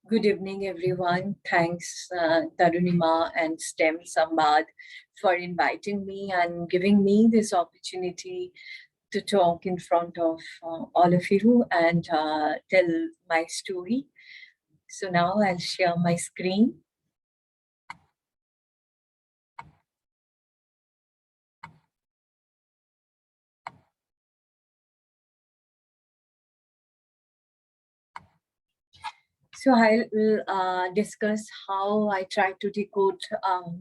Good evening, everyone. Thanks, Tarunima and SAMVAAD for inviting me and giving me this opportunity to talk in front of all of you and tell my story. So now I'll share my screen. So I'll discuss how I try to decode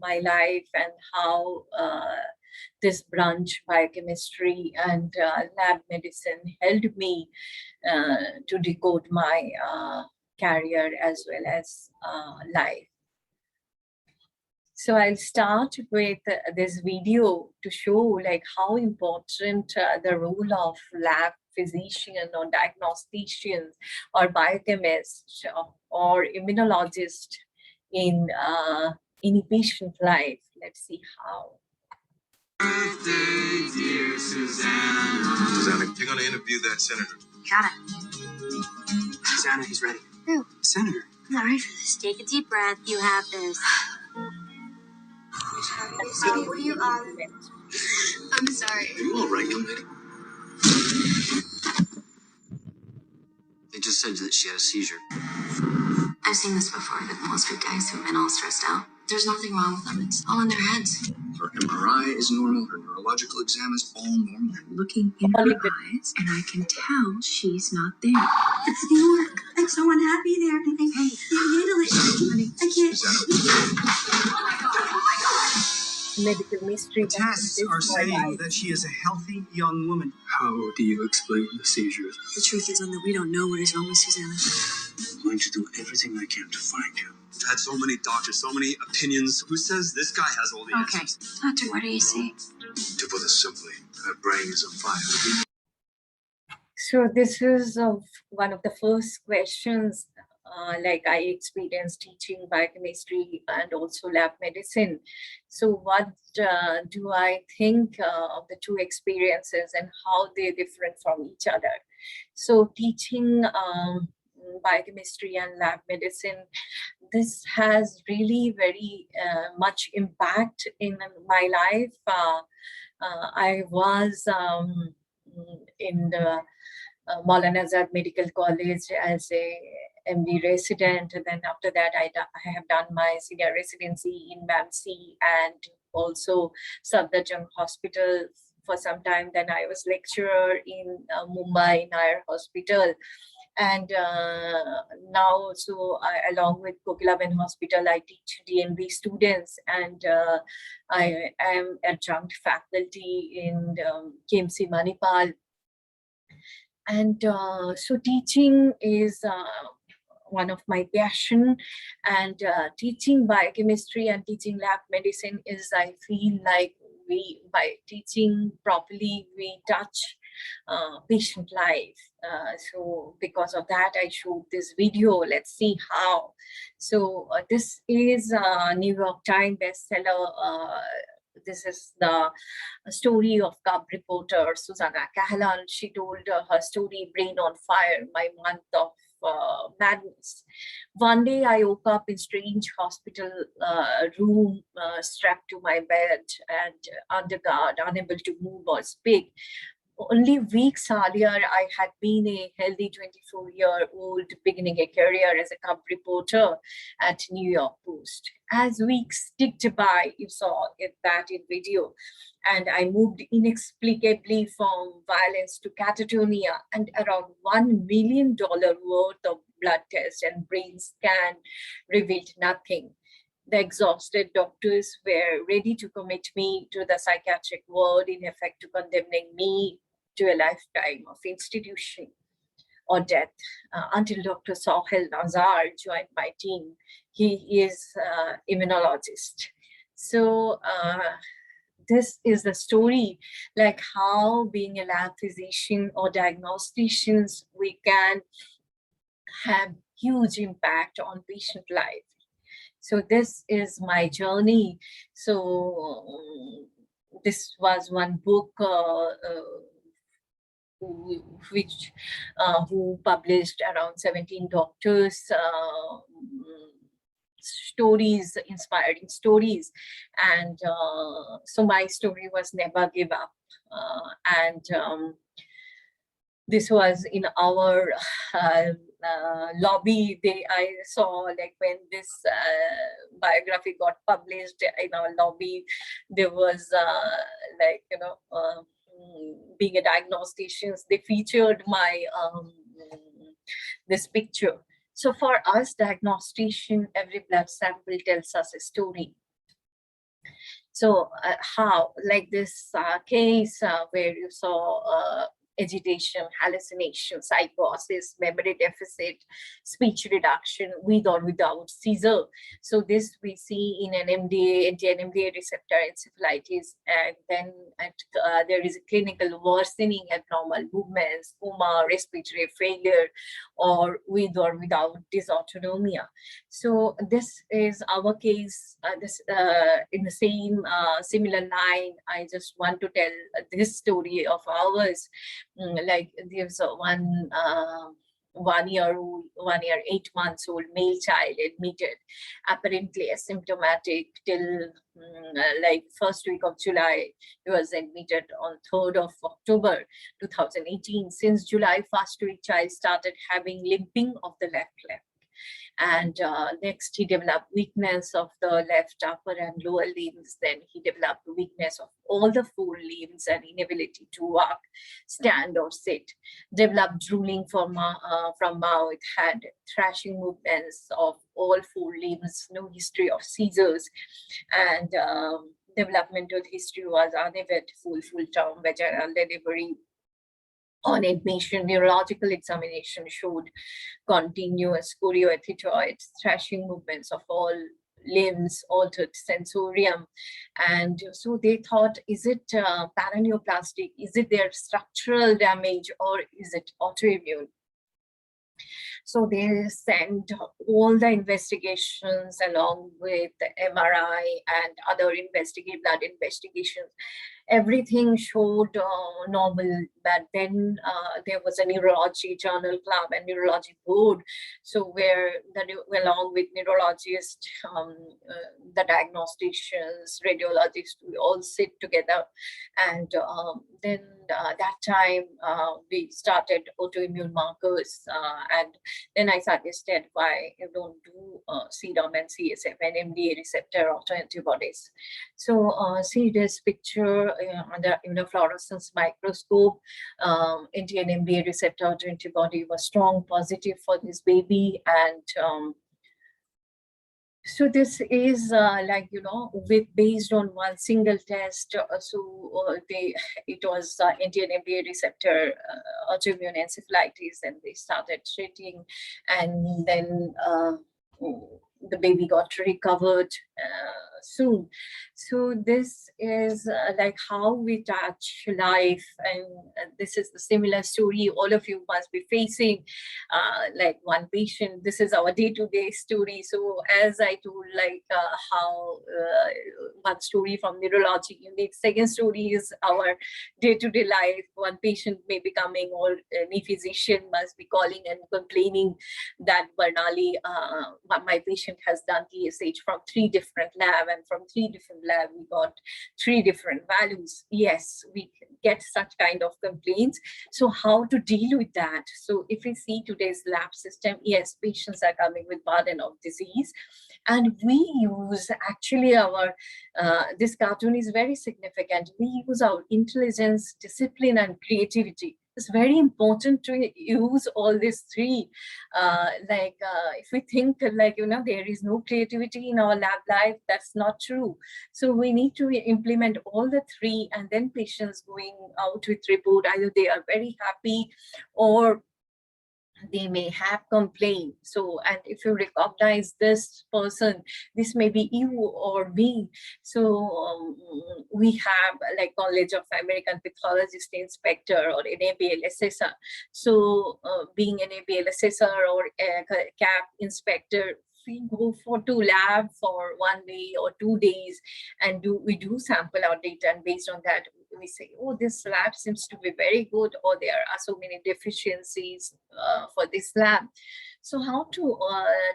my life and how this branch, biochemistry and lab medicine, helped me to decode my career as well as life. So I'll start with this video to show like how important the role of lab physician or diagnosticians or biochemist or immunologist in any patient life. Let's see how. Birthday, dear Susanna. Susanna, you're going to interview that senator. Got it. Susanna, he's ready. Who? Senator. I'm not ready for this. Take a deep breath. You have this. What do you I'm sorry. Are you all right, young lady? They just said that she had a seizure. I've seen this before with most good guys who've been all stressed out. There's nothing wrong with them. It's all in their heads. Her MRI is normal. Her neurological exam is all normal. I'm looking in her eyes, and I can tell she's not there. It's New York. I'm so unhappy there. I can't handle it. Honey, I can't. medical mystery? Tests are saying that she is a healthy young woman. How do you explain the seizures? The truth is, that we don't know what is wrong with Susanna. I'm going to do everything I can to find you. We've had so many doctors, so many opinions. Who says this guy has all the answers? Doctor, what do you see? To put it simply, her brain is on fire. So this is one of the first questions like I experienced teaching biochemistry and also lab medicine. So what do I think of the two experiences and how they're different from each other? So teaching biochemistry and lab medicine, this has really very much impact in my life. I was in the Maulana Azad Medical College as a MD resident, and then after that I have done my senior residency in BAMC and also Safdarjung Hospital for some time. Then I was lecturer in Mumbai Nair Hospital, and now along with Kokilaben Hospital, I teach DNB students, and I am adjunct faculty in KMC Manipal. And so teaching is one of my passion, and teaching biochemistry and teaching lab medicine is, I feel like by teaching properly, we touch patient life. So because of that, I showed this video. Let's see how. So this is a New York Times bestseller. This is the story of cub reporter Susanna Kahlan. She told her story, Brain on Fire, my month of madness. One day I woke up in strange hospital room, strapped to my bed and under guard, unable to move or speak. Only weeks earlier, I had been a healthy 24-year-old beginning a career as a cub reporter at New York Post. As weeks ticked by, you saw that in video, and I moved inexplicably from violence to catatonia, and around $1 million worth of blood tests and brain scan revealed nothing. The exhausted doctors were ready to commit me to the psychiatric ward, in effect to condemning me to a lifetime of institution or death, until Dr. Sohail Nazar joined my team. He is immunologist. So this is the story, like how being a lab physician or diagnosticians, we can have huge impact on patient life. So this is my journey. So this was one book who published around 17 doctors stories, inspiring stories. And so my story was Never Give Up. And this was in our lobby. I saw, like, when this biography got published in our lobby, there was being a diagnostician, they featured my this picture. So for us diagnostician, every blood sample tells us a story. So how, like this case where you saw agitation, hallucination, psychosis, memory deficit, speech reduction with or without seizure. So this we see in an MDA, anti-NMDA receptor encephalitis, and then there is a clinical worsening, abnormal movements, coma, respiratory failure, or with or without dysautonomia. So this is our case. In the same similar line, I just want to tell this story of ours. Like there's one 1 year, 8 months old male child admitted, apparently asymptomatic till like first week of July. He was admitted on 3rd of October 2018. Since July first week, child started having limping of the left leg. And next he developed weakness of the left upper and lower limbs. Then he developed weakness of all the 4 limbs and inability to walk, stand or sit. Developed drooling from mouth, had thrashing movements of all 4 limbs, no history of seizures, and developmental history was uneventful, full-term vaginal delivery. On admission, neurological examination showed continuous chorioethetoid thrashing movements of all limbs, altered sensorium. And so they thought, is it paraneoplastic? Is it their structural damage, or is it autoimmune? So they sent all the investigations along with the MRI and other blood investigations. Everything showed normal, but then there was a neurology journal club and neurology board. So where along with neurologists, the diagnosticians, radiologists, we all sit together. And then that time we started autoimmune markers, and then I suggested why you don't do serum and CSF and MDA receptor autoantibodies. So see this picture under immunofluorescence microscope. Anti-NMDA receptor autoantibody was strong positive for this baby. And so this is based on one single test. It was anti-NMDA receptor autoimmune encephalitis, and they started treating, and then the baby got recovered soon. So this is like how we touch life, and this is the similar story all of you must be facing. Like one patient, this is our day-to-day story. So as I told, like how one story from neurology unit, second story is our day-to-day life. One patient may be coming, or any physician must be calling and complaining that Barnali, my patient has done TSH from 3 different labs, and from 3 different labs we got 3 different values. Yes, we get such kind of complaints. So how to deal with that? So if we see today's lab system, yes, patients are coming with burden of disease, and we use actually our this cartoon is very significant. We use our intelligence, discipline, and creativity. It's very important to use all these 3. If we think there is no creativity in our lab life, that's not true. So we need to implement all the 3, and then patients going out with report, either they are very happy or they may have complained. So, and if you recognize this person, this may be you or me. So we have like College of American Pathologist Inspector or an ABL assessor. So being an ABL assessor or a CAP inspector, we go to lab for 1 day or 2 days, and we do sample our data, and based on that we say, oh, this lab seems to be very good, or there are so many deficiencies for this lab. So how to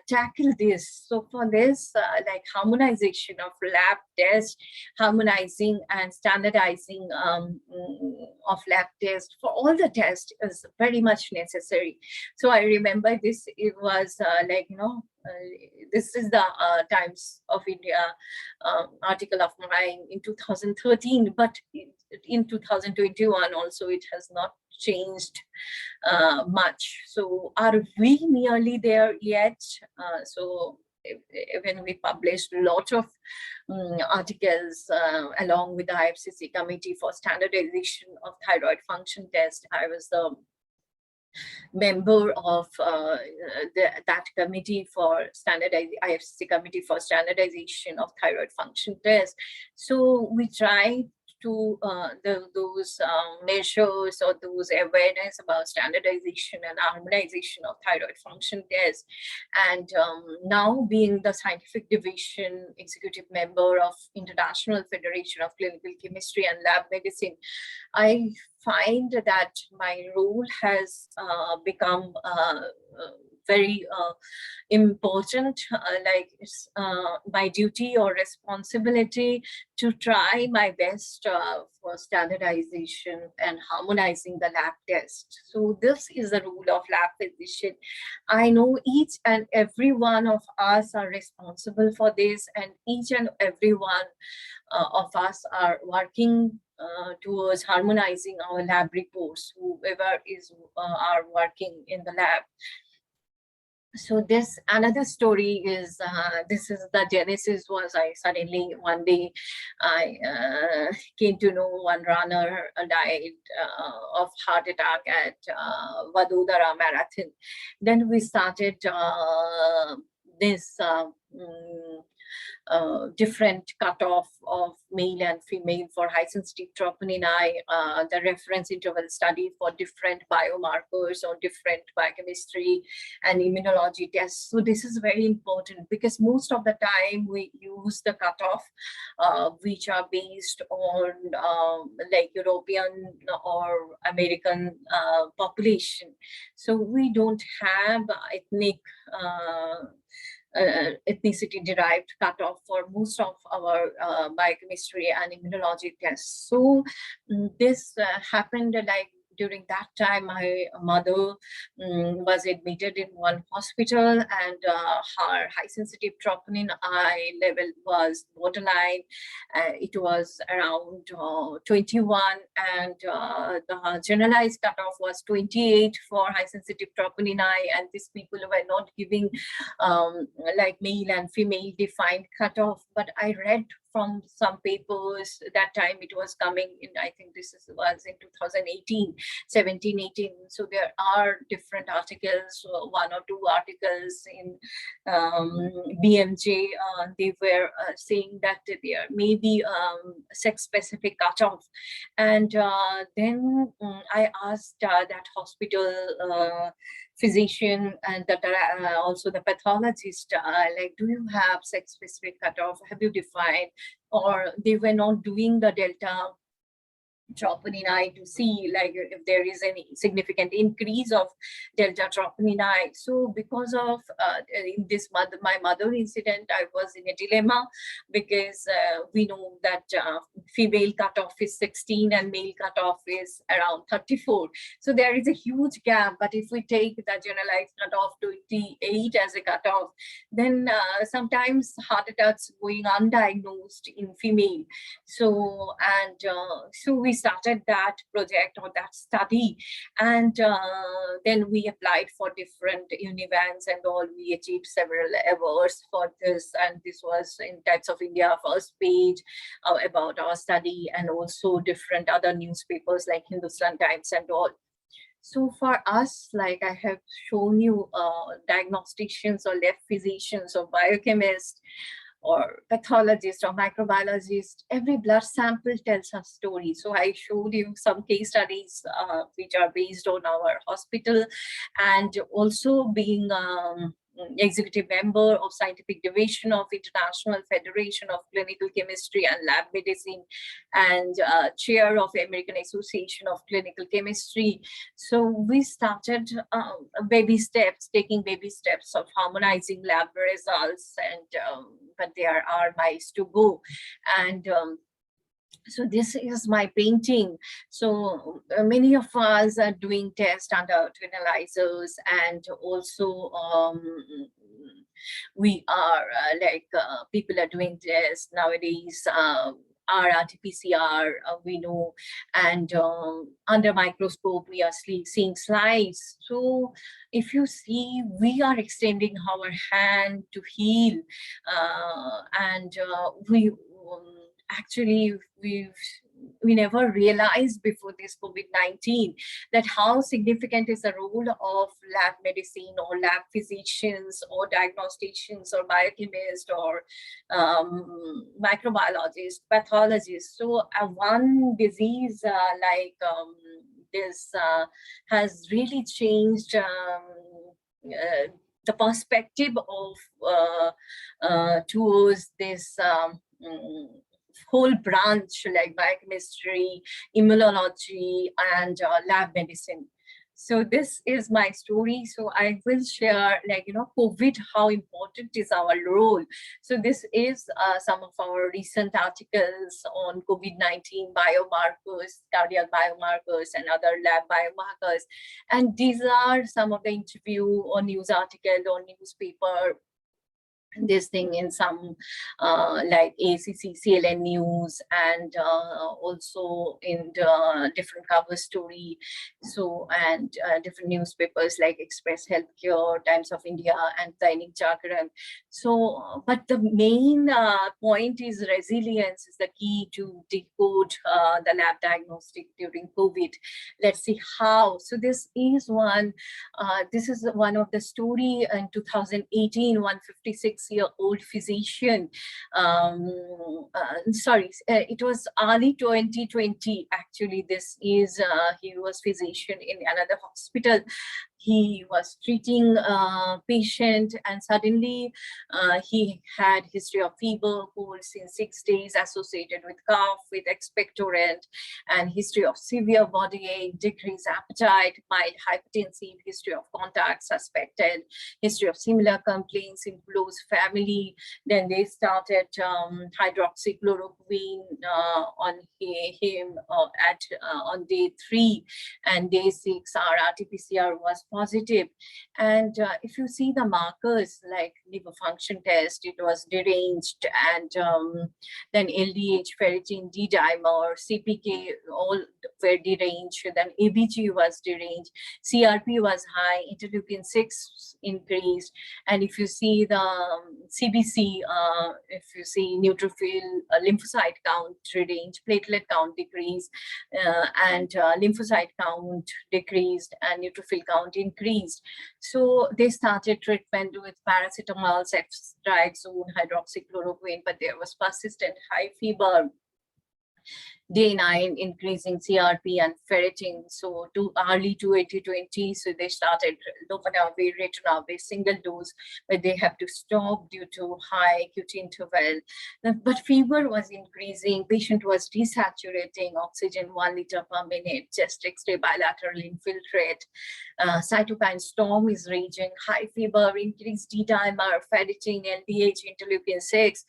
tackle this? So for this, like harmonization of lab tests, harmonizing and standardizing of lab tests for all the tests is very much necessary. So I remember this, it was like, this is the Times of India article of mine in 2013, but in 2021 also it has not changed much. So are we nearly there yet? So when we published a lot of articles along with the IFCC Committee for Standardization of Thyroid Function Test, I was the member of that committee for IFCC Committee for Standardization of Thyroid Function Test. So we tried to those measures or those awareness about standardization and harmonization of thyroid function tests. And now being the scientific division executive member of International Federation of Clinical Chemistry and Lab Medicine, I find that my role has become very important, like it's my duty or responsibility to try my best for standardization and harmonizing the lab test. So this is the role of lab physician. I know each and every one of us are responsible for this, and each and every one of us are working towards harmonizing our lab reports, whoever is are working in the lab. So this another story is this is the genesis was I suddenly one day I came to know one runner died of heart attack at Vadodara marathon. Then we started this different cutoff of male and female for high sensitive troponin I, the reference interval study for different biomarkers or different biochemistry and immunology tests. So this is very important because most of the time we use the cutoff which are based on like European or American population. So we don't have ethnic ethnicity derived cutoff for most of our biochemistry and immunology tests. So this happened like during that time. My mother was admitted in one hospital, and her high sensitive troponin I level was borderline. It was around 21, and the generalized cutoff was 28 for high sensitive troponin I, and these people were not giving like male and female defined cutoff. But I read from some papers that time it was coming in, I think this was in 2018, 17, 18. So there are different articles, one or two articles in BMJ. They were saying that there may be sex specific cutoff. And then I asked that hospital physician and also the pathologist, like, do you have sex specific cutoff? Have you defined? Or they were not doing the delta troponin I to see like if there is any significant increase of delta troponin I. So because of in this my mother incident, I was in a dilemma because we know that female cutoff is 16 and male cutoff is around 34. So there is a huge gap. But if we take the generalized cutoff 28 as a cutoff, then sometimes heart attacks going undiagnosed in female. So and so we started that project or that study, and then we applied for different univans and all. We achieved several awards for this, and this was in Times of India first page about our study, and also different other newspapers like Hindustan Times and all. So for us, like I have shown you, diagnosticians or lab physicians or biochemists or pathologist or microbiologist, every blood sample tells a story. So I showed you some case studies which are based on our hospital, and also being executive member of Scientific Division of International Federation of Clinical Chemistry and Lab Medicine, and chair of American Association of Clinical Chemistry. So we started taking baby steps of harmonizing lab results, and but there are miles to go. And so this is my painting. So many of us are doing tests under twin analyzers, and also we are people are doing tests nowadays. RT-PCR, we know, and under microscope we are seeing slides. So if you see, we are extending our hand to heal, and actually we never realized before this COVID-19 that how significant is the role of lab medicine or lab physicians or diagnosticians or biochemists or microbiologists, pathologists. So one disease this has really changed the perspective of towards this whole branch like biochemistry, immunology, and lab medicine. So this is my story. So I will share, COVID, how important is our role. So this is some of our recent articles on COVID-19 biomarkers, cardiac biomarkers, and other lab biomarkers. And these are some of the interview or news article or newspaper, this thing in some like ACC, CLN News, and also in the different cover story. So, and different newspapers like Express Healthcare, Times of India, and Dainik Jagran. So, but the main point is resilience is the key to decode the lab diagnostic during COVID. Let's see how. So this is one of the story in 2018, 156-year-old physician. It was early 2020. Actually, this is he was physician in another hospital. He was treating a patient, and suddenly he had history of fever, colds in 6 days associated with cough, with expectorant, and history of severe body ache, decreased appetite, mild hypertensive, history of contact suspected, history of similar complaints in close family. Then they started hydroxychloroquine on him on day 3, and day 6 our RT-PCR was positive. And if you see the markers like liver function test, it was deranged, and then LDH, ferritin, D-dimer, CPK, all were deranged. Then ABG was deranged, CRP was high, interleukin 6 increased, and if you see the CBC, if you see neutrophil, lymphocyte count deranged, platelet count decreased, and lymphocyte count decreased, and neutrophil count increased. So they started treatment with paracetamol, ceftriaxone, hydroxychloroquine, but there was persistent high fever. Day 9, increasing CRP and ferritin. So early 2020, so they started loperamide, ritonavir, single dose, but they have to stop due to high QT interval. But fever was increasing, patient was desaturating, oxygen 1 liter per minute, chest X-ray bilateral infiltrate, cytokine storm is raging, high fever, increased D-dimer, ferritin, LDH, interleukin 6,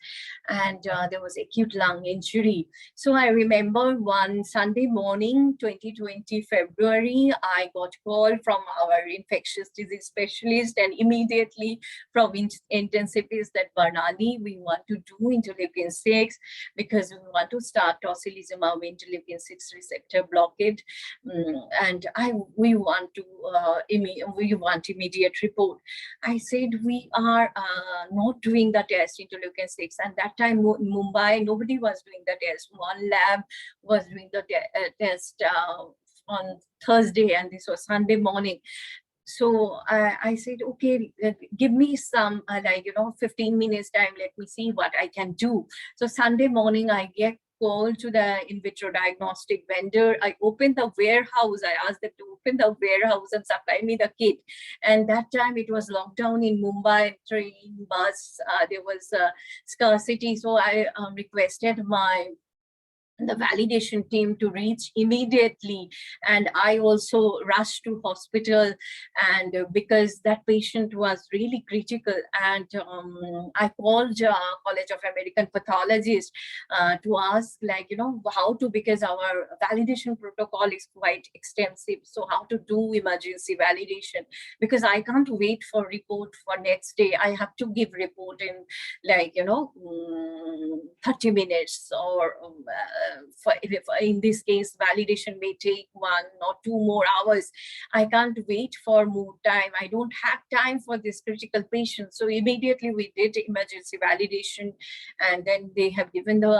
and there was acute lung injury. So I remember one Sunday morning, 2020 February, I got a call from our infectious disease specialist, and immediately from intensivist that Barnali, we want to do interleukin 6 because we want to start tocilizumab interleukin 6 receptor blockade, and we want immediate report. I said we are not doing the test interleukin 6, and that time in Mumbai nobody was doing the test. One lab was doing the test on Thursday, and this was Sunday morning. So I said, okay, give me some 15 minutes time, let me see what I can do. So Sunday morning I get call to the in vitro diagnostic vendor. I opened the warehouse. I asked them to open the warehouse and supply me the kit. And that time it was lockdown in Mumbai, train, bus, there was scarcity. So I requested the validation team to reach immediately, and I also rushed to hospital, and because that patient was really critical, and I called College of American Pathologists to ask, like, how to, because our validation protocol is quite extensive, so how to do emergency validation, because I can't wait for report for next day. I have to give report in, like, 30 minutes, or in this case, validation may take 1 or 2 more hours. I can't wait for more time. I don't have time for this critical patient. So immediately we did emergency validation, and then they have given the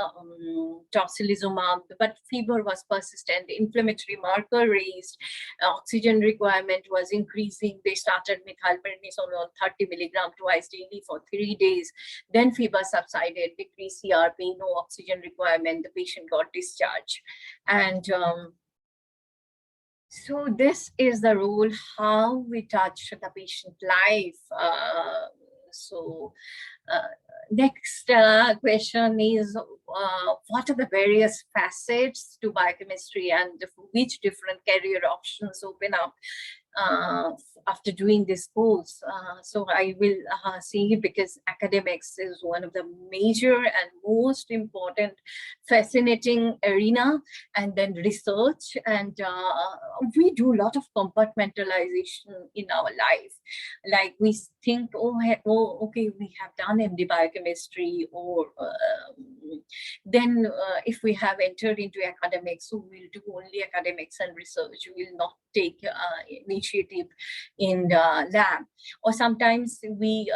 tocilizumab, but fever was persistent, inflammatory marker raised, oxygen requirement was increasing. They started methylprednisolone on 30 milligram twice daily for 3 days. Then fever subsided, decreased CRP, no oxygen requirement. The patient got discharged. And so this is the role, how we touch the patient life. Next question is, what are the various facets to biochemistry, and which different career options open up after doing this course? So I will see, because academics is one of the major and most important fascinating arena, and then research, and we do a lot of compartmentalization in our life. Like we think, oh okay, we have done MD biochemistry, or then if we have entered into academics, so we'll do only academics and research. We will not take initiative in the lab. Or sometimes we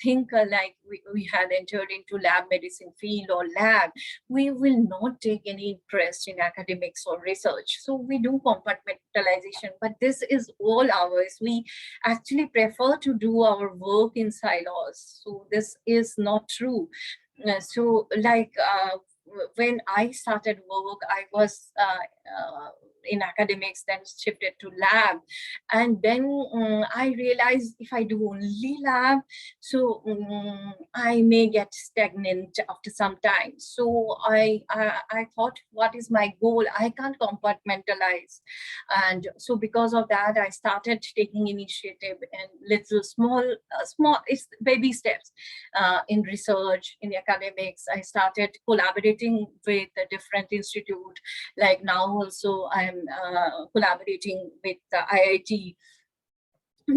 think like we had entered into lab medicine field or lab, we will not take any interest in academics or research. So we do compartmentalization, but this is all ours. We actually prefer to do our work in silos. So this is not true. So like when I started work, I was in academics, then shifted to lab. And then I realized if I do only lab, so I may get stagnant after some time. So I thought, what is my goal? I can't compartmentalize. And so because of that, I started taking initiative and little small, it's baby steps in research, in academics. I started collaborating with a different institute. Like now also I'm collaborating with the IIT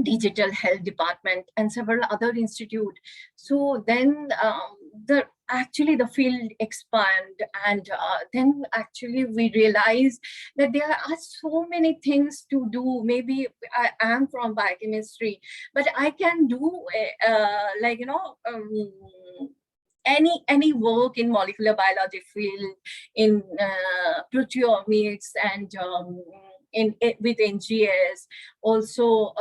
Digital Health Department and several other institutes. So then actually the field expand, and then actually we realize that there are so many things to do. Maybe I am from biochemistry, but I can do like any work in molecular biology field, in proteomics, and with NGS, also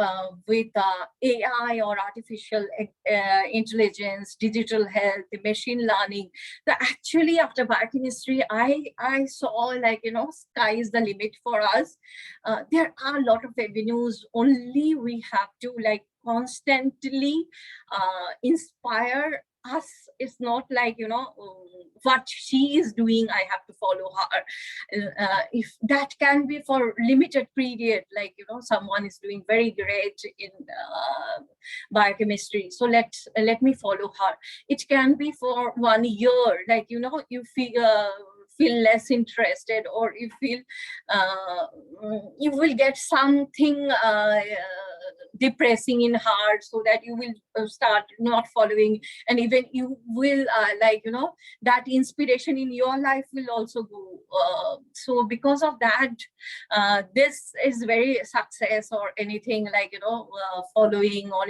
with AI or artificial intelligence, digital health, machine learning. So actually after biochemistry, I saw, like, sky is the limit for us. There are a lot of avenues, only we have to like constantly inspire us. It's not like, what she is doing, I have to follow her. If that can be for limited period, like, someone is doing very great in biochemistry, so let me follow her. It can be for 1 year, like, you feel less interested, or you feel you will get something depressing in heart, so that you will start not following, and even you will like, that inspiration in your life will also go. So because of that, this is very success or anything, like, following or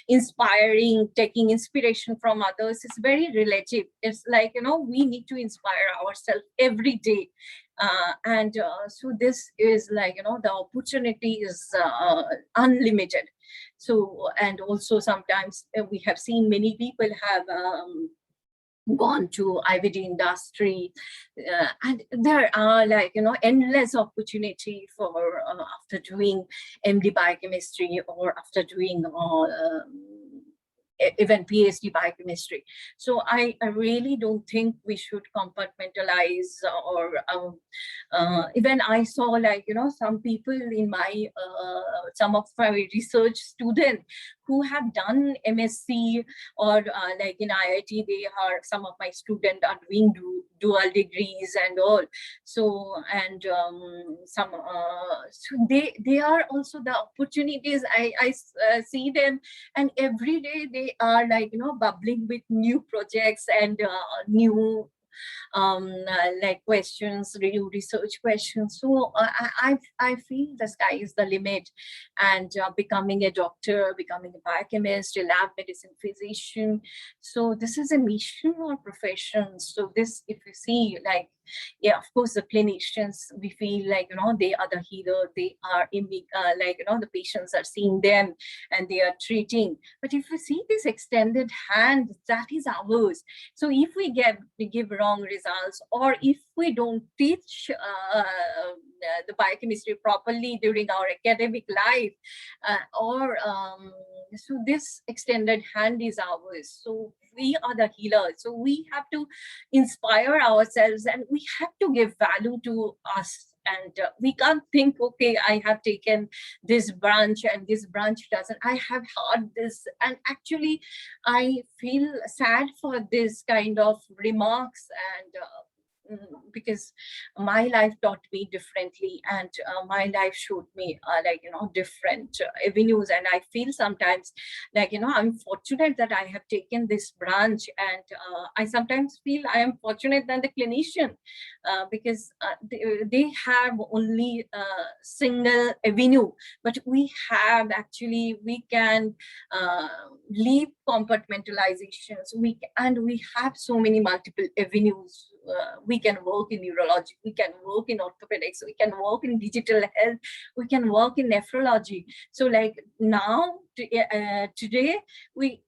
inspiring, taking inspiration from others is very relative. It's like, we need to inspire ourselves every day. So this is like, the opportunity is unlimited. So, and also sometimes we have seen many people have gone to IVD industry, and there are like, you know, endless opportunity for after doing MD biochemistry or after doing even PhD biochemistry. So I really don't think we should compartmentalize, or even I saw, like, you know, some people in my some of my research students who have done MSc, or like in IIT, they are, some of my students are doing dual degrees and all. So, and some so they are also the opportunities. I see them, and every day they are, like, you know, bubbling with new projects and new like questions, new research questions. So I feel the sky is the limit, and becoming a doctor, becoming a biochemist, a lab medicine physician. So this is a mission or profession. So this, if you see, like, yeah, of course, the clinicians, we feel like, you know, they are the healer. They are in the, like, you know, the patients are seeing them and they are treating. But if you see this extended hand, that is ours. So if we give wrong results, or if we don't teach the biochemistry properly during our academic life, or so this extended hand is ours. So we are the healers. So we have to inspire ourselves, and we have to give value to us. And we can't think, okay, I have taken this branch and this branch doesn't. I have heard this, and actually I feel sad for this kind of remarks, and because my life taught me differently, and my life showed me like, you know, different avenues. And I feel sometimes like, you know, I'm fortunate that I have taken this branch, and I sometimes feel I am fortunate than the clinician, because they have only a single avenue, but we have, actually we can leave compartmentalizations. We have so many multiple avenues. We can work in neurology, we can work in orthopedics, we can work in digital health, we can work in nephrology. So like now, today,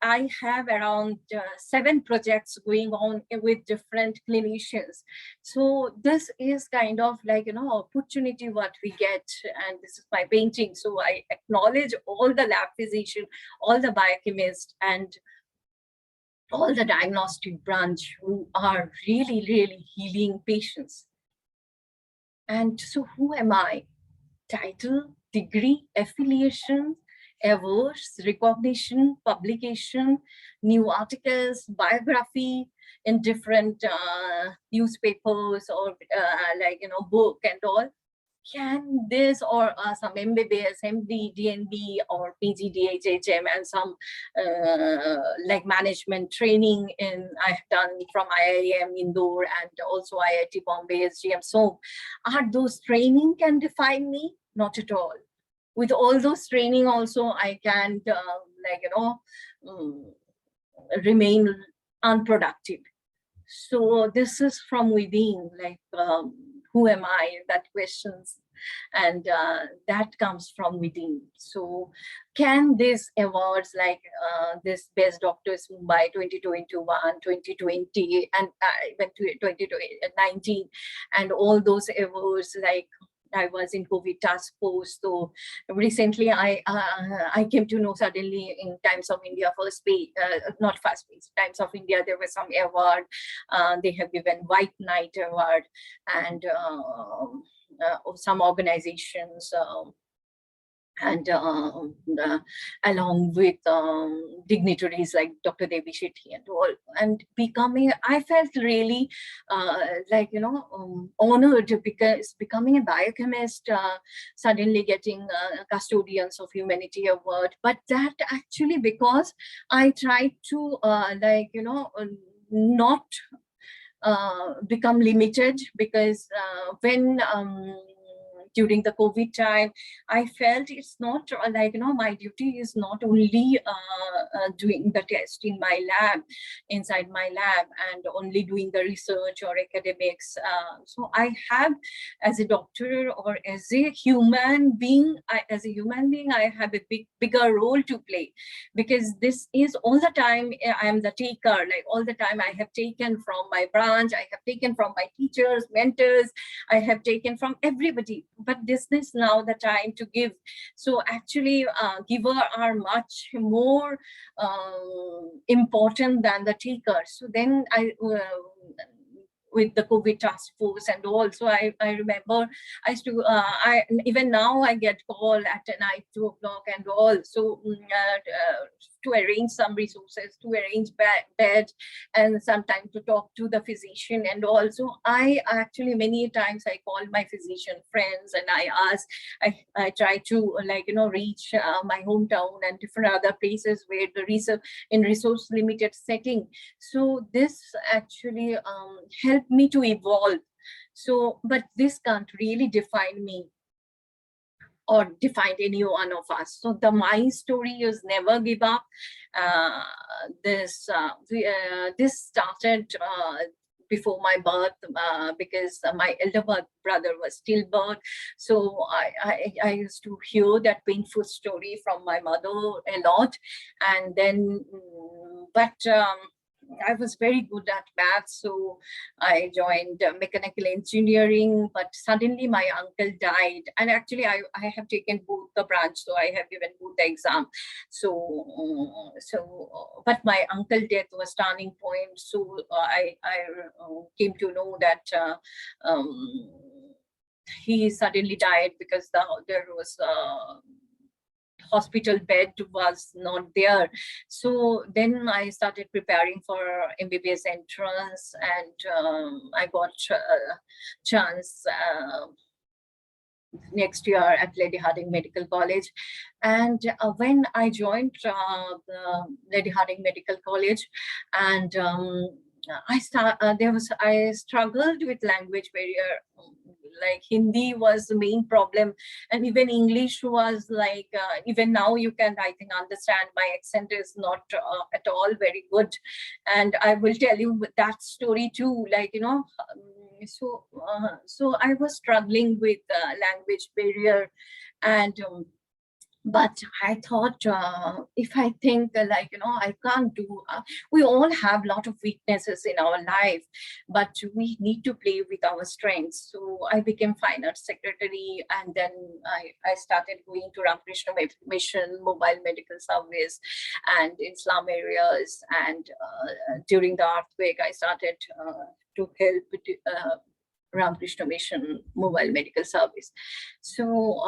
I have around 7 projects going on with different clinicians. So this is kind of like, you know, opportunity what we get, and this is my painting. So I acknowledge all the lab physicians, all the biochemists, and all the diagnostic branch who are really, really healing patients. And so who am I? Title, degree, affiliation, awards, recognition, publication, new articles, biography in different newspapers, or like, you know, book and all. Can this, or some MBBS, MD, DNB, or PG, DHHM, and some like management training I have done from IIM Indore and also IIT Bombay, SGM. So are those training can define me? Not at all. With all those training also, I can like, you know, remain unproductive. So this is from within, like, who am I? That questions, and that comes from within. So can these awards, like this Best Doctors Mumbai 2021, 2020, and even 2019, and all those awards, like I was in COVID task force. So recently I came to know suddenly in Times of India first page, not first page, Times of India, there was some award. They have given White Knight Award, and some organizations, and along with dignitaries like Dr. Devi Shetty and all, and becoming, I felt really like, you know, honored, because becoming a biochemist, suddenly getting Custodians of Humanity Award. But that actually because I tried to like, you know, not become limited, because when during the COVID time, I felt it's not like, my duty is not only doing the test in my lab, inside my lab, and only doing the research or academics. So I have, as a doctor or as a human being, I have a bigger role to play, because this is all the time I am the taker. Like all the time I have taken from my branch, I have taken from my teachers, mentors, I have taken from everybody. But this is now the time to give. So actually, giver are much more important than the taker. So then with the COVID task force and all. So I remember I used to, even now I get call at night, 2 o'clock and all. So to arrange some resources, to arrange bed, and sometimes to talk to the physician and all. So I actually, many times I call my physician friends and I ask, I try to reach my hometown and different other places where the research in resource limited setting. So this actually helped me to evolve. So, but this can't really define me or define any one of us. So my story is never give up. This started before my birth, because my elder brother was stillbirth. So I used to hear that painful story from my mother a lot. And then, I was very good at math, so I joined mechanical engineering, but suddenly my uncle died. And actually I have taken both the branch, so I have given both the exam. But my uncle death was turning point. So I came to know that he suddenly died because there was hospital bed was not there. So then I started preparing for MBBS entrance, and I got a chance next year at Lady Hardinge Medical College. And when I joined the Lady Hardinge Medical College, and I struggled with language barrier. Like Hindi was the main problem, and even English was like, even now you can, I think, understand my accent is not at all very good. And I will tell you that story too, so I was struggling with language barrier. And but I thought, if I think I can't do, we all have a lot of weaknesses in our life, but we need to play with our strengths. So I became fine arts secretary, and then I started going to Ramakrishna Mission, mobile medical service, and in slum areas. And during the earthquake, I started to help Ramakrishna Mission mobile medical service. So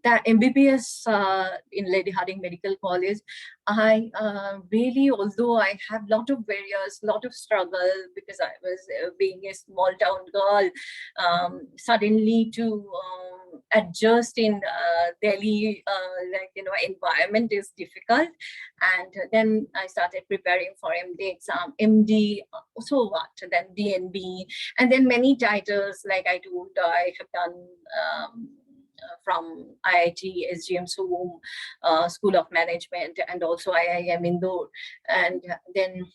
that MBBS in Lady Hardinge Medical College, I really, although I have a lot of barriers, lot of struggle, because I was being a small town girl, suddenly to adjust in Delhi, environment is difficult. And then I started preparing for MD exam, MD, so what, then DNB, and then many titles, like I told, I have done from IIT, SGM Soom, School of Management, and also IIM Indore, and then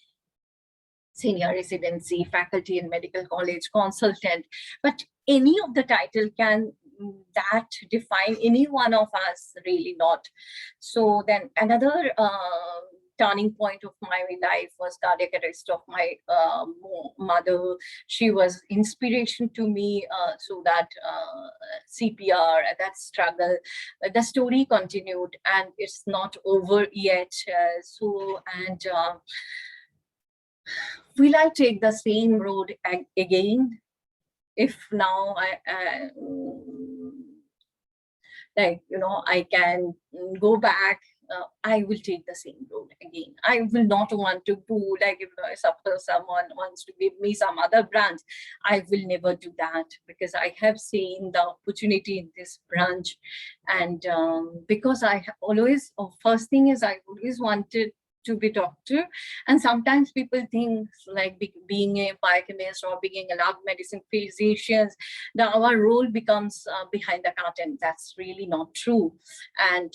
senior residency, faculty in medical college, consultant. But any of the title can that define any one of us? Really not. So then another turning point of my life was cardiac arrest of my mother. She was inspiration to me, so that CPR, that struggle, the story continued, and it's not over yet. Will I take the same road again? If now I can go back, I will take the same road again. I will not want to do, if suppose someone wants to give me some other branch, I will never do that, because I have seen the opportunity in this branch. And because I have always, first thing is I always wanted to be doctor. And sometimes people think like being a biochemist or being a lab medicine physicians, that our role becomes behind the curtain. That's really not true. And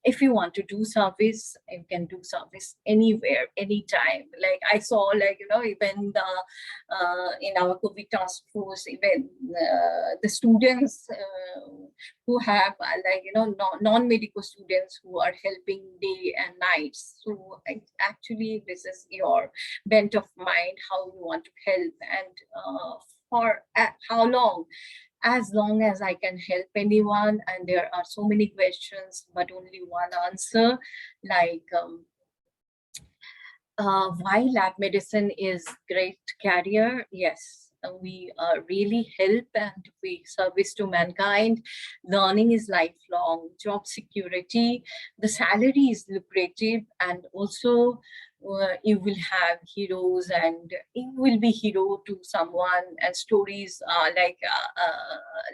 if you want to do service, you can do service anywhere, anytime. Like I saw, like, you know, even the in our COVID task force, even the students who have like, you know, non-medical students who are helping day and night. So actually this is your bent of mind, how you want to help, and for how long. As long as I can help anyone, and there are so many questions but only one answer, like why lab medicine is great career. Yes, we really help and we service to mankind. Learning is lifelong. Job security, the salary is lucrative, and also you will have heroes, and you will be hero to someone. And stories like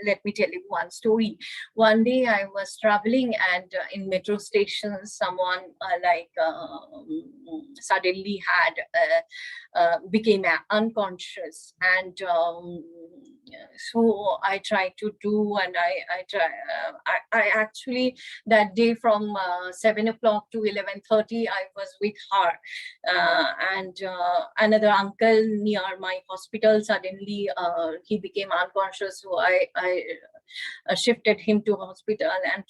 let me tell you one story. One day I was traveling, and in metro station, someone suddenly had became unconscious. And so I tried to do, and I actually that day from 7 o'clock to 11:30 I was with her, and another uncle near my hospital, suddenly he became unconscious. So I shifted him to hospital, and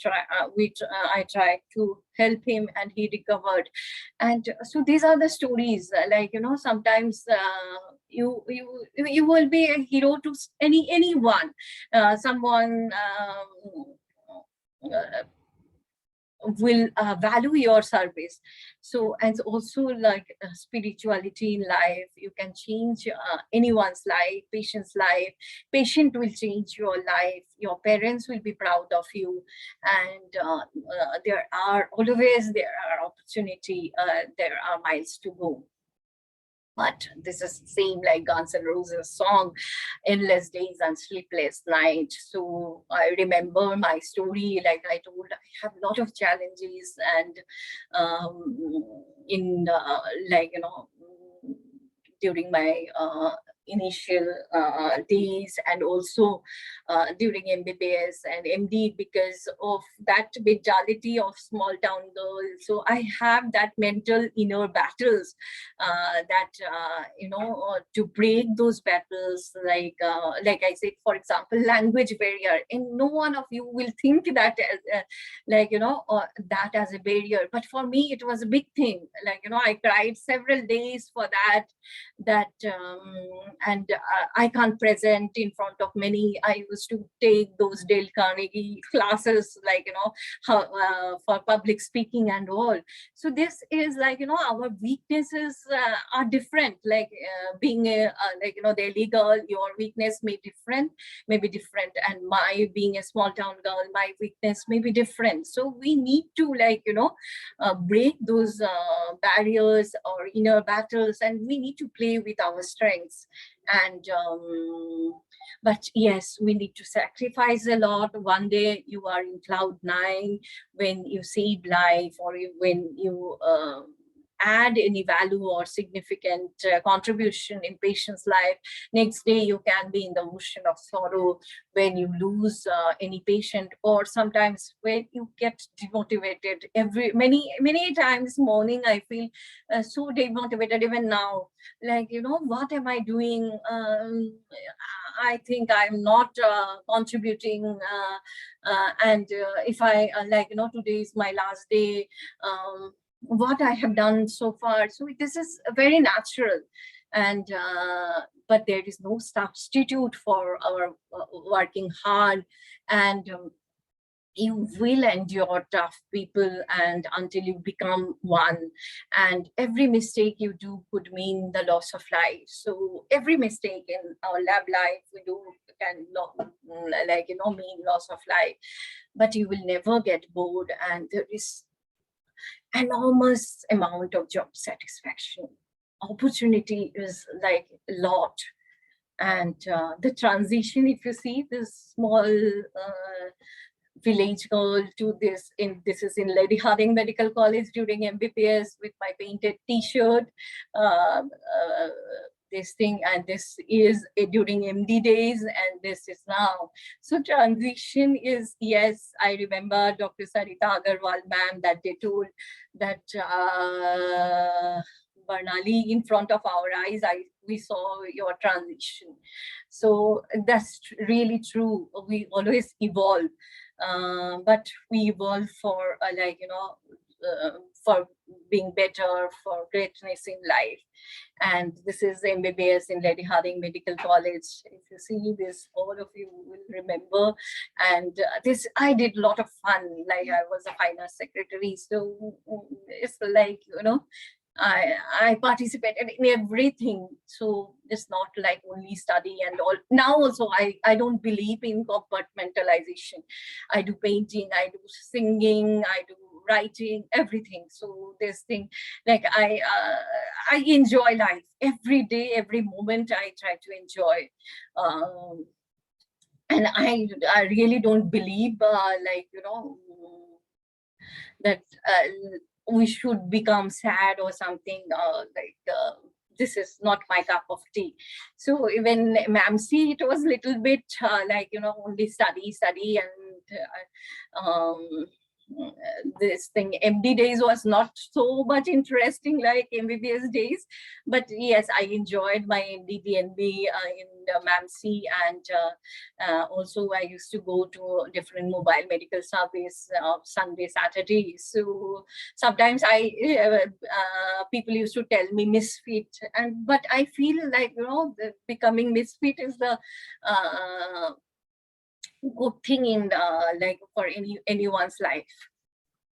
I tried to help him, and he recovered. And so these are the stories, like, you know, sometimes you will be a hero to anyone, someone will value your service. So, and also like spirituality in life, you can change anyone's life, patient's life. Patient will change your life. Your parents will be proud of you. And there are opportunity, there are miles to go. But this is same like Guns N' Roses song, Endless Days and Sleepless Night. So I remember my story, like I told, I have a lot of challenges, and in like, you know, during my initial days, and also during MBBS and MD, because of that mentality of small town girl. So I have that mental inner battles that you know, to break those battles, like I said, for example, language barrier, and no one of you will think that as like, you know, that as a barrier, but for me it was a big thing. Like, you know, I cried several days for that and I can't present in front of many. I used to take those Dale Carnegie classes, like, you know, how, for public speaking and all. So this is like, you know, our weaknesses are different. Like being a like, you know, the illegal, your weakness may be different, and my being a small town girl, my weakness may be different. So we need to, like, you know, break those barriers or inner battles, and we need to play with our strengths. And but yes, we need to sacrifice a lot. One day you are in cloud nine when you save life, or when you add any value or significant contribution in patient's life. Next day you can be in the ocean of sorrow when you lose any patient, or sometimes when you get demotivated. Many times morning I feel so demotivated. Even now, like, you know, what am I doing? I think I'm not contributing, and if I like, you know, today is my last day, what I have done so far. So this is very natural, and but there is no substitute for our working hard. And you will endure tough people and until you become one. And every mistake you do could mean the loss of life. So every mistake in our lab life we do can, like, you know, mean loss of life. But you will never get bored, and there is enormous amount of job satisfaction. Opportunity is like a lot. And the transition, if you see this small village girl to this is in Lady Harding Medical College during MBBS with my painted t-shirt, this thing, and this is during MD days, and this is now. So transition is, yes, I remember Dr. Sarita Agarwal ma'am that they told that Barnali, in front of our eyes, we saw your transition. So that's really true. We always evolve, but we evolve for for being better, for greatness in life. And this is MBBS in Lady Harding Medical College. If you see this, all of you will remember. And this, I did a lot of fun. Like I was a finance secretary, so it's like, I participated in everything. So it's not like only study and all. Now also, I don't believe in compartmentalization. I do painting, I do singing, I do writing, everything. So this thing, like I enjoy life every day, every moment. I try to enjoy, and I really don't believe that we should become sad or something. This is not my cup of tea. So even MAMC, it was a little bit only study, and this thing, MD days was not so much interesting like MBBS days. But yes, I enjoyed my MD DNB in MAMC, and also I used to go to different mobile medical service Sunday, Saturday. So sometimes people used to tell me misfit, but I feel like becoming misfit is the good thing in for anyone's life.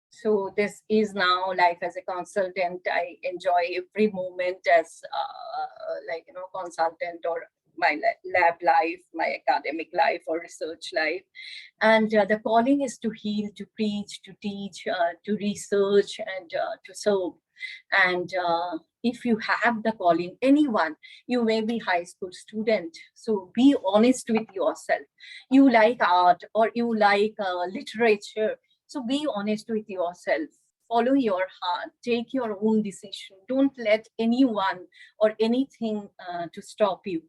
So this is now life as a consultant. I enjoy every moment as consultant, or my lab life, my academic life, or research life. And the calling is to heal, to preach, to teach, to research, and to serve. And if you have the calling, anyone, you may be high school student, so be honest with yourself. You like art, or you like literature, so be honest with yourself. Follow your heart, take your own decision. Don't let anyone or anything to stop you.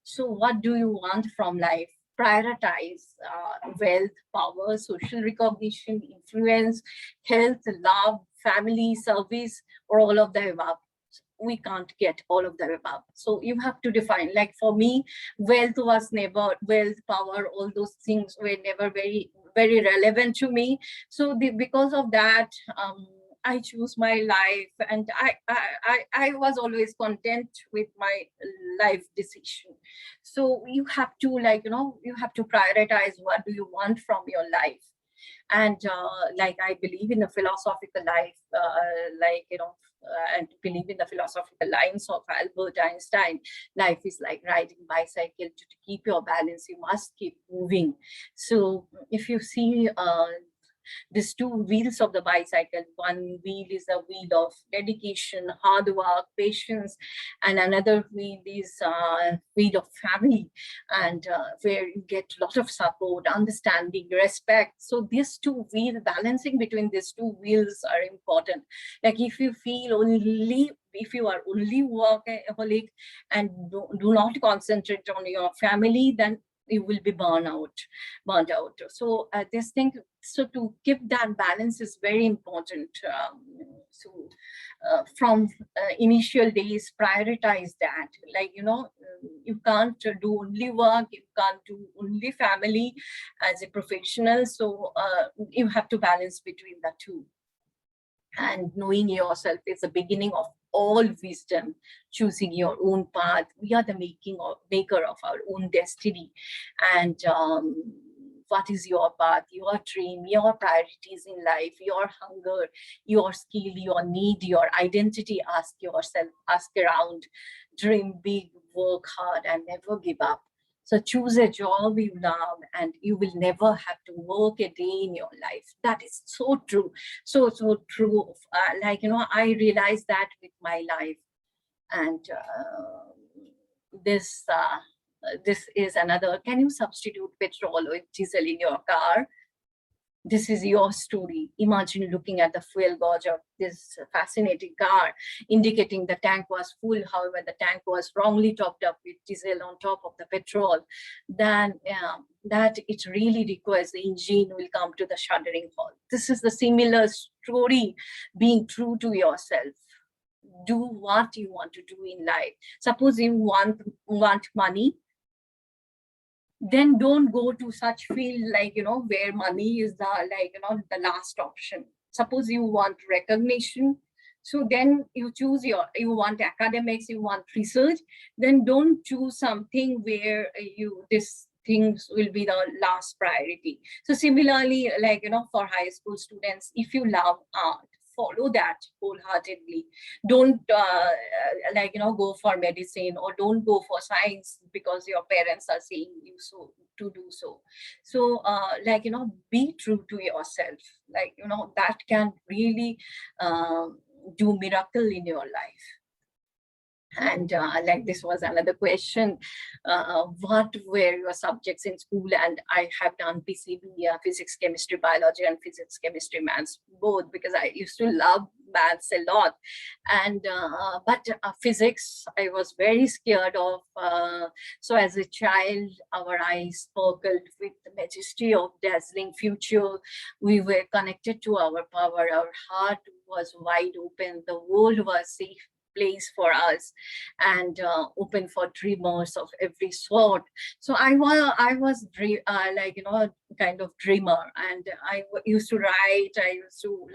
So what do you want from life? Prioritize wealth, power, social recognition, influence, health, love, family, service, or all of the above. We can't get all of the above. So you have to define. Like for me, wealth, power, all those things were never very, very relevant to me. So because of that, I choose my life, and I was always content with my life decision. So you have to you have to prioritize what do you want from your life. And I believe in the philosophical life, and believe in the philosophical lines of Albert Einstein. Life is like riding bicycle. To keep your balance, you must keep moving. So if you see these two wheels of the bicycle, one wheel is a wheel of dedication, hard work, patience, and another wheel is wheel of family, and where you get a lot of support, understanding, respect. So these two wheels, balancing between these two wheels are important. Like if you are only workaholic and do not concentrate on your family, then you will be burned out. So this thing, so to keep that balance is very important. From initial days, prioritize that. You can't do only work, you can't do only family as a professional. So you have to balance between the two. And knowing yourself is the beginning of all wisdom. Choosing your own path. We are the maker of our own destiny. And what is your path, your dream, your priorities in life, your hunger, your skill, your need, your identity? Ask yourself, ask around, dream big, work hard, and never give up. So choose a job you love, and you will never have to work a day in your life. That is so true. So true. I realized that with my life. And this is another. Can you substitute petrol with diesel in your car? This is your story. Imagine looking at the fuel gauge of this fascinating car, indicating the tank was full. However, the tank was wrongly topped up with diesel on top of the petrol. Then that it really requires the engine will come to the shuddering halt. This is the similar story, being true to yourself. Do what you want to do in life. Suppose you want money, then don't go to such field like, where money is the last option. Suppose you want recognition, so then you want academics, you want research, then don't choose something where this things will be the last priority. So similarly, for high school students, if you love art, follow that wholeheartedly. Don't go for medicine, or don't go for science because your parents are saying you so to do so. So be true to yourself. That can really do miracle in your life. And this was another question, what were your subjects in school? And I have done PCB, physics, chemistry, biology, and physics, chemistry, maths, both, because I used to love maths a lot. And but physics, I was very scared of. So as a child, our eyes sparkled with the majesty of dazzling future. We were connected to our power. Our heart was wide open. The world was safe place for us, and open for dreamers of every sort. So I was kind of dreamer, and I used to write. I used to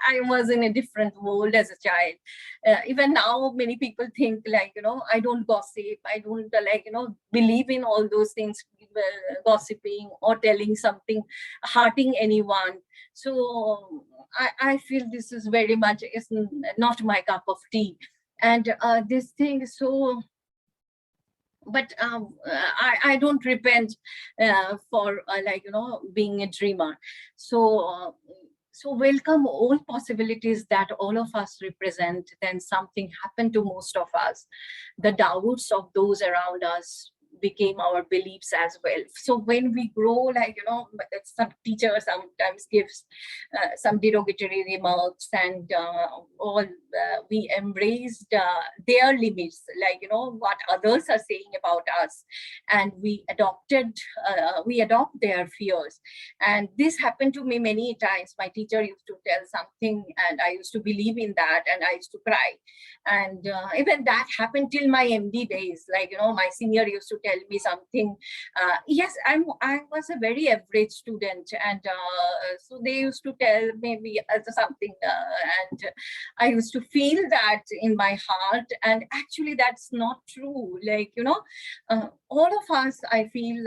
I was in a different world as a child. Even now, many people think I don't gossip. I don't believe in all those things, gossiping or telling something, hurting anyone. So I feel this is very much is not my cup of tea. And this thing, so, but I don't repent for being a dreamer. So so welcome all possibilities that all of us represent. Then something happened to most of us. The doubts of those around us became our beliefs as well. So when we grow, some teacher sometimes gives some derogatory remarks, and we embraced their limits, what others are saying about us, and we adopt their fears. And this happened to me many times. My teacher used to tell something, and I used to believe in that, and I used to cry. And even that happened till my MD days. My senior used to tell me something. Yes, I was a very average student, and so they used to tell maybe something, and I used to feel that in my heart. And actually, that's not true. All of us, I feel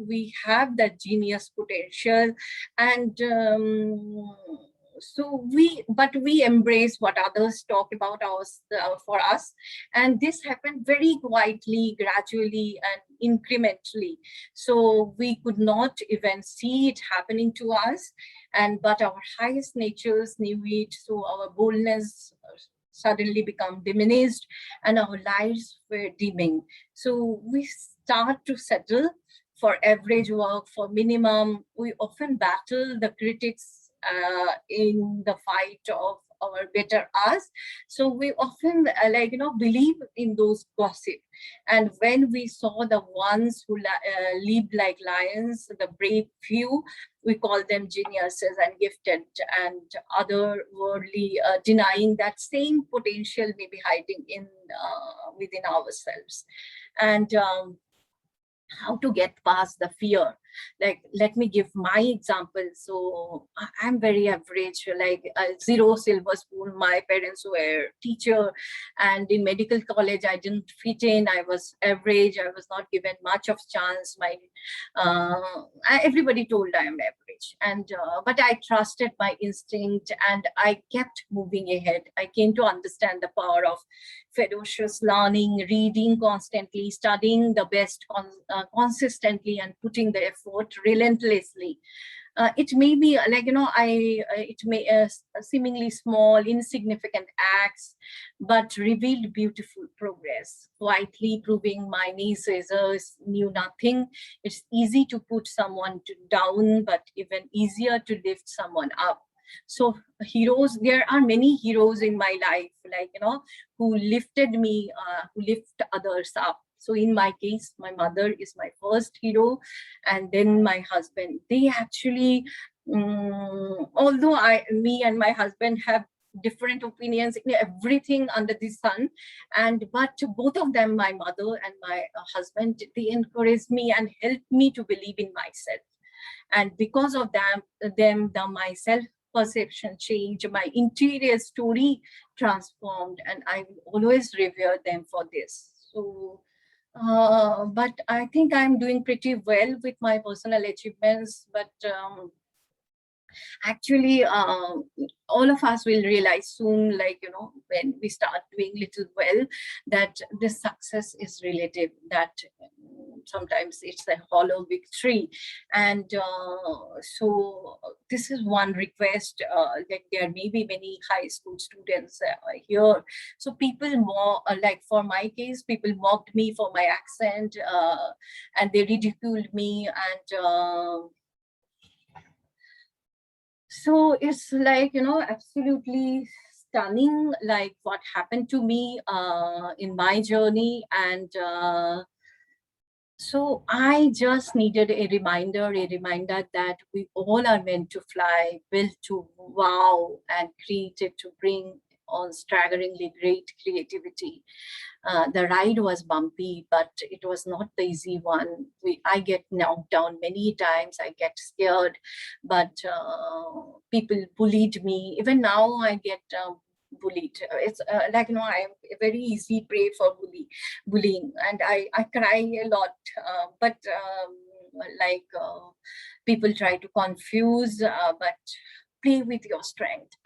we have that genius potential, and but we embrace what others talk about us for us. And this happened very quietly, gradually, and incrementally. So we could not even see it happening to us, but our highest natures knew it. So our boldness suddenly become diminished, and our lives were dimming. So we start to settle for average work, for minimum. We often battle the critics in the fight of our better us. So we often believe in those gossip. And when we saw the ones who lived like lions, the brave few, we call them geniuses and gifted, and otherworldly, denying that same potential may be hiding in within ourselves. And how to get past the fear. Let me give my example. So I'm very average, zero silver spoon. My parents were teacher, and in medical college I didn't fit in. I was average. I was not given much of chance. Everybody told I am average, and but I trusted my instinct, and I kept moving ahead. I came to understand the power of ferocious learning, reading constantly, studying the best consistently, and putting the effort relentlessly. It may be like, it may seemingly small, insignificant acts, but revealed beautiful progress, quietly proving my naysayers knew nothing. It's easy to put someone down, but even easier to lift someone up. So heroes, there are many heroes in my life, like, who lifted me, who lift others up. So in my case, my mother is my first hero, and then my husband. They actually, although me and my husband have different opinions in everything under the sun, but both of them, my mother and my husband, they encouraged me and helped me to believe in myself. And because of my self perception changed, my interior story transformed, and I will always revere them for this. So but I think I'm doing pretty well with my personal achievements, but actually all of us will realize soon, like, when we start doing little well, that this success is relative, that sometimes it's a hollow victory. And so this is one request, like there may be many high school students here. So people more like, for my case, people mocked me for my accent, and they ridiculed me, and so it's like, absolutely stunning, like what happened to me in my journey. And so I just needed a reminder that we all are meant to fly, built to wow, and created to bring on staggeringly great creativity. The ride was bumpy, but it was not the easy one. I get knocked down many times. I get scared, but people bullied me. Even now, I get bullied. It's like, I am a very easy prey for bullying, and I cry a lot. But like people try to confuse, but play with your strength,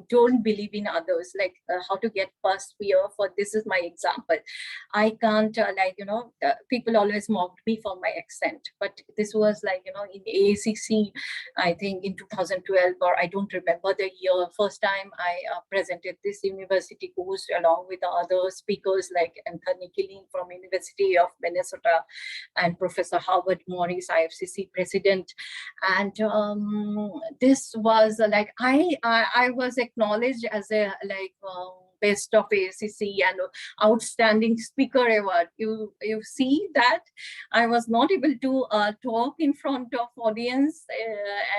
don't believe in others, like how to get past fear. For this is my example. I can't people always mocked me for my accent, but this was like, in AACC, I think in 2012, or I don't remember the year, first time I presented this university course along with the other speakers like Anthony Killeen from University of Minnesota and Professor Howard Morris, IFCC president. And this was like, I was acknowledged as a best of ACC and outstanding speaker award. You see that I was not able to talk in front of audience,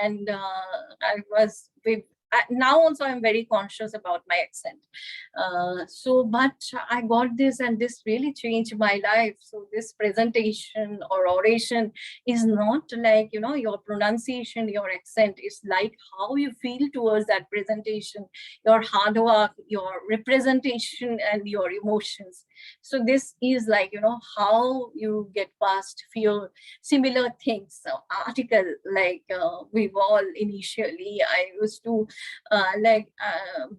and I was with. Now also I'm very conscious about my accent. So, but I got this, and this really changed my life. So this presentation or oration is not like, your pronunciation, your accent. Is like how you feel towards that presentation, your hard work, your representation, and your emotions. So this is like, how you get past fear. Similar things, article, like we've all initially, I used to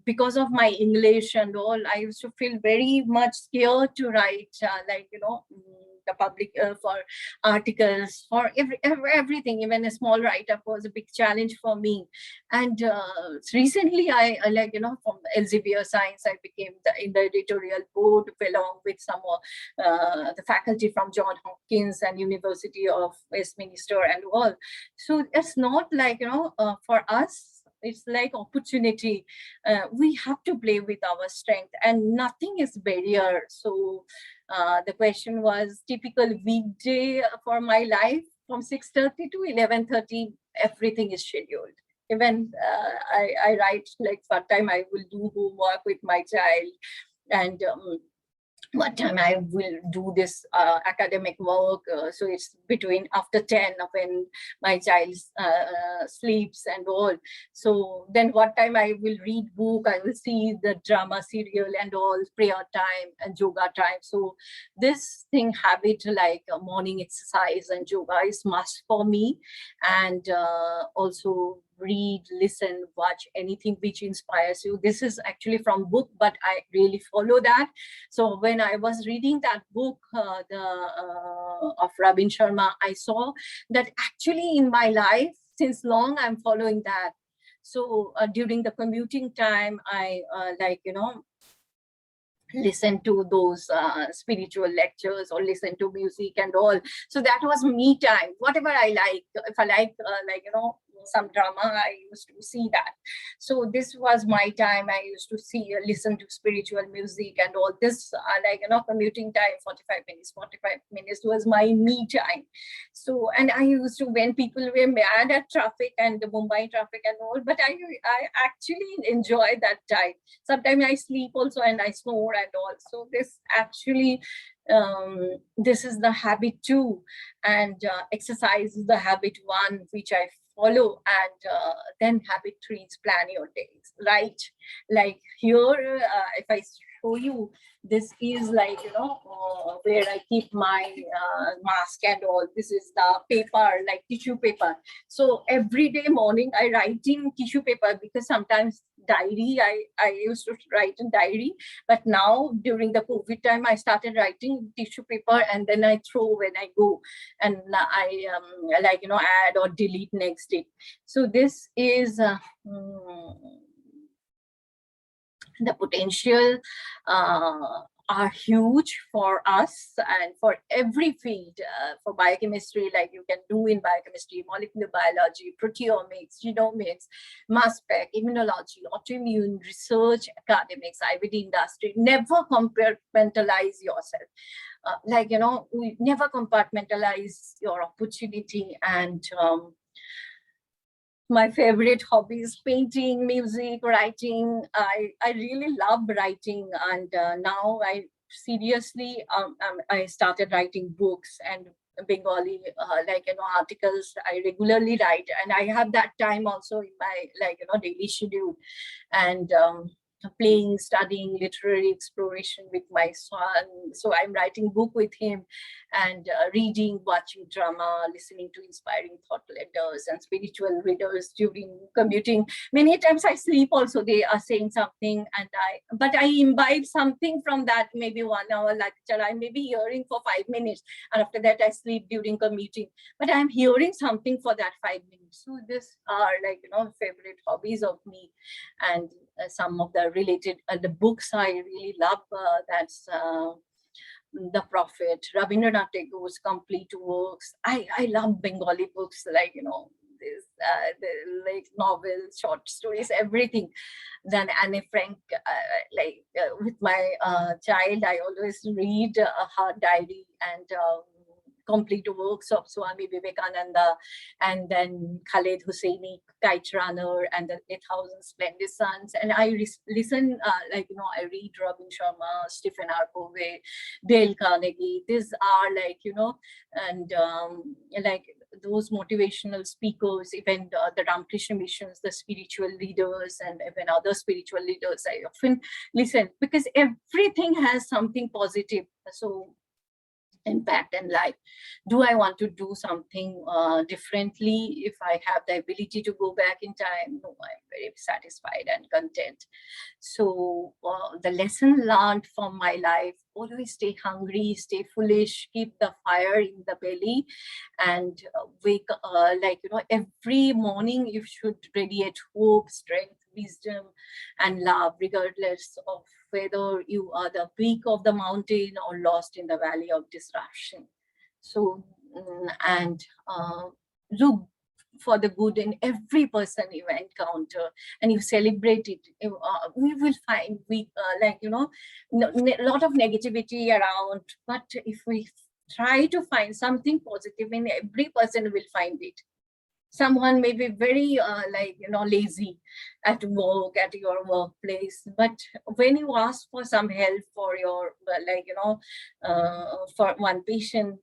because of my English and all, I used to feel very much scared to write the public for articles, for everything. Even a small write-up was a big challenge for me. And recently from Elsevier Science, I became in the editorial board along with some the faculty from John Hopkins and University of Westminster and all. So it's not like, for us, it's like opportunity. We have to play with our strength, and nothing is barrier. So the question was, typical weekday for my life from 6:30 to 11:30, everything is scheduled. Even I write, like what time I will do homework with my child, and what time I will do this academic work. So it's between after 10 when my child sleeps and all. So then what time I will read book, I will see the drama serial and all, prayer time and yoga time. So this thing habit, like morning exercise and yoga, is must for me. And also read, listen, watch anything which inspires you. This is actually from book, but I really follow that. So when I was reading that book, of Robin Sharma, I saw that actually in my life, since long I'm following that. So during the commuting time, I listen to those spiritual lectures or listen to music and all. So that was me time, whatever I like. If I like some drama, I used to see that. So this was my time. I used to listen to spiritual music and all this, commuting time, 45 minutes was my me time. So, and I used to, when people were mad at traffic and the Mumbai traffic and all, but I actually enjoy that time. Sometimes I sleep also and I snore and all. So this actually, this is the habit too. And exercise is the habit one, which I follow. And then habit three is plan your days, right? Like here, if I show you, this is where I keep my mask and all. This is the paper, like tissue paper. So every day morning I write in tissue paper, because sometimes diary, I used to write in diary, but now during the COVID time I started writing tissue paper, and then I throw when I go, and I add or delete next day. So this is the potential are huge for us and for every field. For biochemistry, like you can do in biochemistry, molecular biology, proteomics, genomics, mass spec, immunology, autoimmune, research, academics, IVD industry. Never compartmentalize yourself. We never compartmentalize your opportunity. And my favorite hobbies: painting, music, writing. I really love writing, and now I seriously I started writing books and Bengali articles. I regularly write, and I have that time also in my daily schedule. And playing, studying, literary exploration with my son. So I'm writing book with him, and reading, watching drama, listening to inspiring thought letters and spiritual readers during commuting. Many times I sleep also. They are saying something, and but I imbibe something from that. Maybe 1 hour lecture, I may be hearing for 5 minutes, and after that I sleep during commuting. But I'm hearing something for that 5 minutes. So this are favorite hobbies of me. And some of the related the books I really love. That's The Prophet, Rabindranath Tagore's complete works. I love Bengali books, this like novels, short stories, everything. Then Anne Frank, with my child, I always read her diary and complete works of Swami Vivekananda, and then Khaled Hosseini, Kite Runner, and the 8,000 Splendid Suns. And I listen, I read Robin Sharma, Stephen R. Covey, Dale Carnegie. These are and those motivational speakers, even the Ramakrishna missions, the spiritual leaders, and even other spiritual leaders. I often listen, because everything has something positive. So impact in life. Do I want to do something differently? If I have the ability to go back in time, no, I'm very satisfied and content. So the lesson learned from my life: always stay hungry, stay foolish, keep the fire in the belly, and wake every morning you should radiate hope, strength, wisdom, and love, regardless of whether you are the peak of the mountain or lost in the valley of disruption. So, and look for the good in every person you encounter, and you celebrate it. We will find a lot of negativity around, but if we try to find something positive in every person, will find it. Someone may be very lazy at work, at your workplace, but when you ask for some help for your for one patient,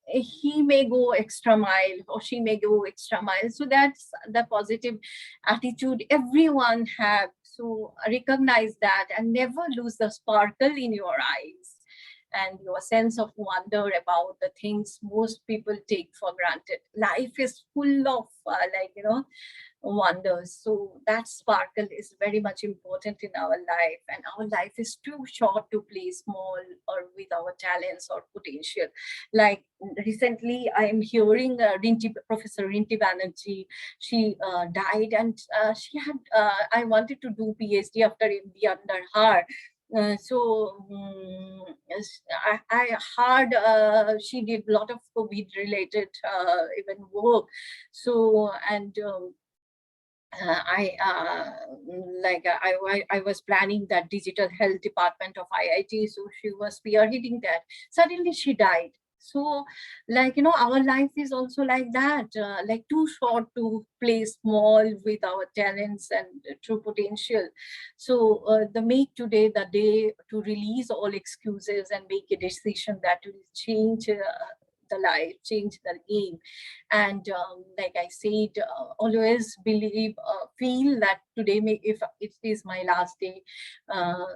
he may go extra mile or she may go extra mile. So that's the positive attitude everyone have. So recognize that and never lose the sparkle in your eyes and your sense of wonder about the things most people take for granted. Life is full of wonders. So that sparkle is very much important in our life, and our life is too short to play small or with our talents or potential. Like recently I am hearing Professor Rinti Banerjee, she died, and she had I wanted to do PhD after MD under her. Yes, I heard she did a lot of COVID related even work. So, and I was planning that digital health department of IIT, so she was spearheading that. Suddenly she died. So, our life is also like that, like too short to play small with our talents and true potential. So, the make today the day to release all excuses and make a decision that will change the life, change the game. And like I said, always believe, feel that today if it is my last day,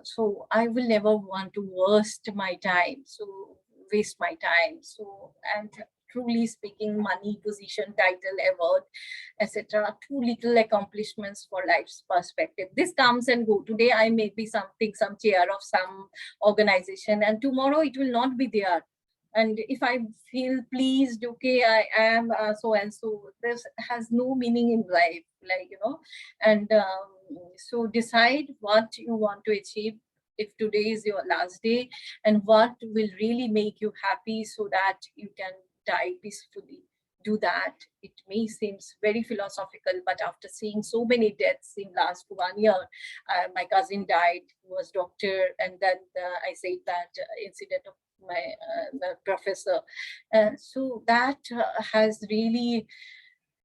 so I will never want to waste my time. So, and truly speaking, money, position, title, award, etc., too little accomplishments for life's perspective. This comes and go. Today I may be some chair of some organization, and tomorrow it will not be there. And if I feel pleased, okay, I am so and so, this has no meaning in life, and so decide what you want to achieve if today is your last day, and what will really make you happy so that you can die peacefully. Do that. It may seem very philosophical, but after seeing so many deaths in last 1 year, my cousin died, he was doctor, and then I said that incident of my professor. So that has really,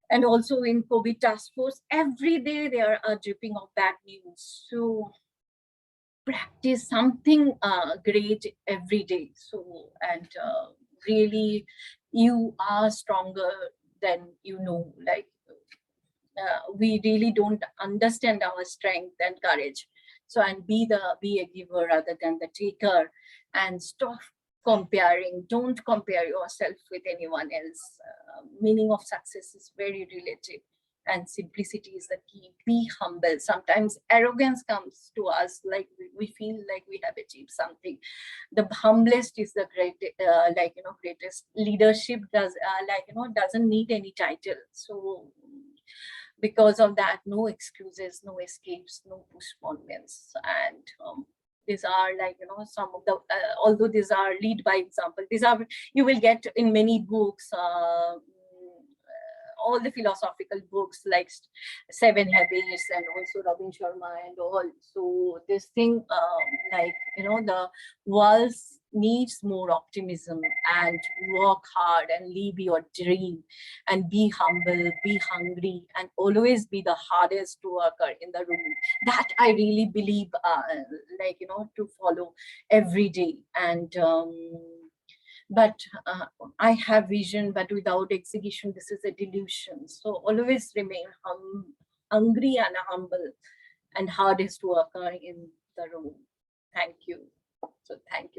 and also in COVID task force, every day there are dripping of bad news. So practice something great every day. So, and really, you are stronger than you know. We really don't understand our strength and courage. So, and be a giver rather than the taker, and stop comparing. Don't compare yourself with anyone else. Meaning of success is very relative, and simplicity is the key. Be humble. Sometimes arrogance comes to us, like we feel like we have achieved something. The humblest is the greatest. Leadership doesn't need any title. So because of that, no excuses, no escapes, no postponements. And these are some of the although these are lead by example, these are, you will get in many books, all the philosophical books like Seven Habits and also Robin Sharma and all. So this thing, the world needs more optimism, and work hard and live your dream, and be humble, be hungry, and always be the hardest worker in the room. That I really believe, to follow every day. And but I have vision, but without execution, this is a delusion. So always remain hungry and humble, and hardest worker in the room. Thank you. So thank